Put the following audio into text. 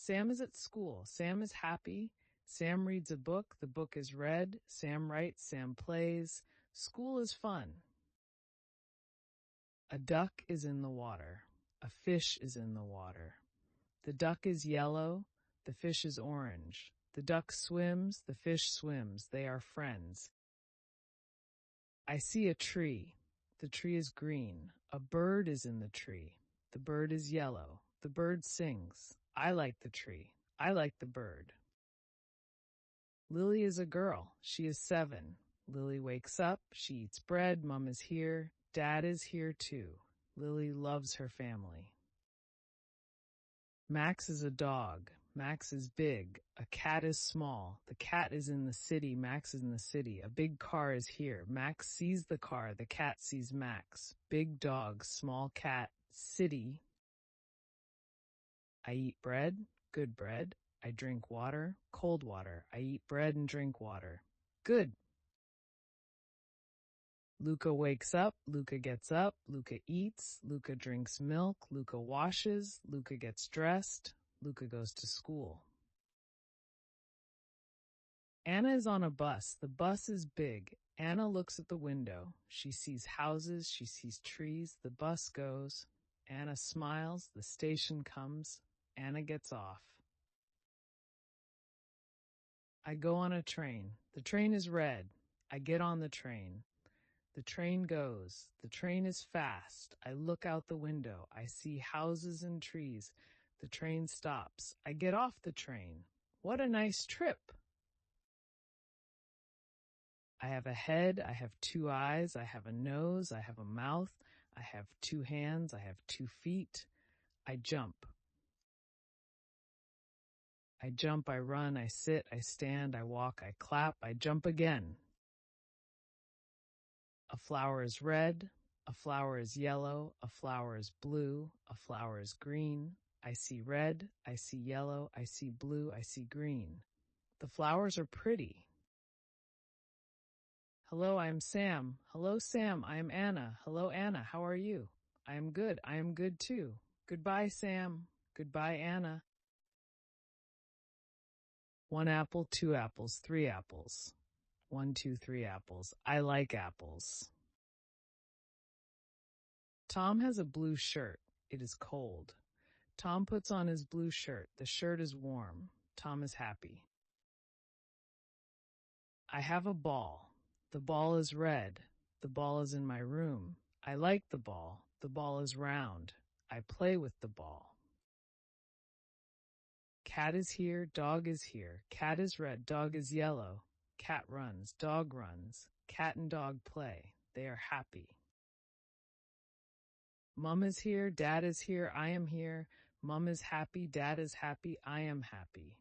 Sam is at school. Sam is happy. Sam reads a book. The book is read. Sam writes. Sam plays. School is fun. A duck is in the water. A fish is in the water. The duck is yellow. The fish is orange. The duck swims. The fish swims. They are friends. I see a tree. The tree is green. A bird is in the tree. The bird is yellow. The bird sings. I like the tree. I like the bird. Lily is a girl. She is 7. Lily wakes up. She eats bread. Mom is here. Dad is here too. Lily loves her family. Max is a dog. Max is big. A cat is small. The cat is in the city. Max is in the city. A big car is here. Max sees the car. The cat sees Max. Big dog, small cat, city. I eat bread, good bread. I drink water, cold water. I eat bread and drink water. Good. Luca wakes up, Luca gets up, Luca eats, Luca drinks milk, Luca washes, Luca gets dressed, Luca goes to school. Anna is on a bus. The bus is big. Anna looks at the window. She sees houses, she sees trees. The bus goes. Anna smiles. The station comes. Anna gets off. I go on a train. The train is red. I get on the train. The train goes. The train is fast. I look out the window. I see houses and trees. The train stops. I get off the train. What a nice trip! I have a head. I have 2 eyes. I have a nose. I have a mouth. I have 2 hands. I have 2 feet. I jump. I jump, I run, I sit, I stand, I walk, I clap, I jump again. A flower is red, a flower is yellow, a flower is blue, a flower is green. I see red, I see yellow, I see blue, I see green. The flowers are pretty. Hello, I am Sam. Hello, Sam, I am Anna. Hello, Anna, how are you? I am good too. Goodbye, Sam. Goodbye, Anna. 1 apple, 2 apples, 3 apples. 1, 2, 3 apples. I like apples. Tom has a blue shirt. It is cold. Tom puts on his blue shirt. The shirt is warm. Tom is happy. I have a ball. The ball is red. The ball is in my room. I like the ball. The ball is round. I play with the ball. Cat is here. Dog is here. Cat is red. Dog is yellow. Cat runs. Dog runs. Cat and dog play. They are happy. Mom is here. Dad is here. I am here. Mom is happy. Dad is happy. I am happy.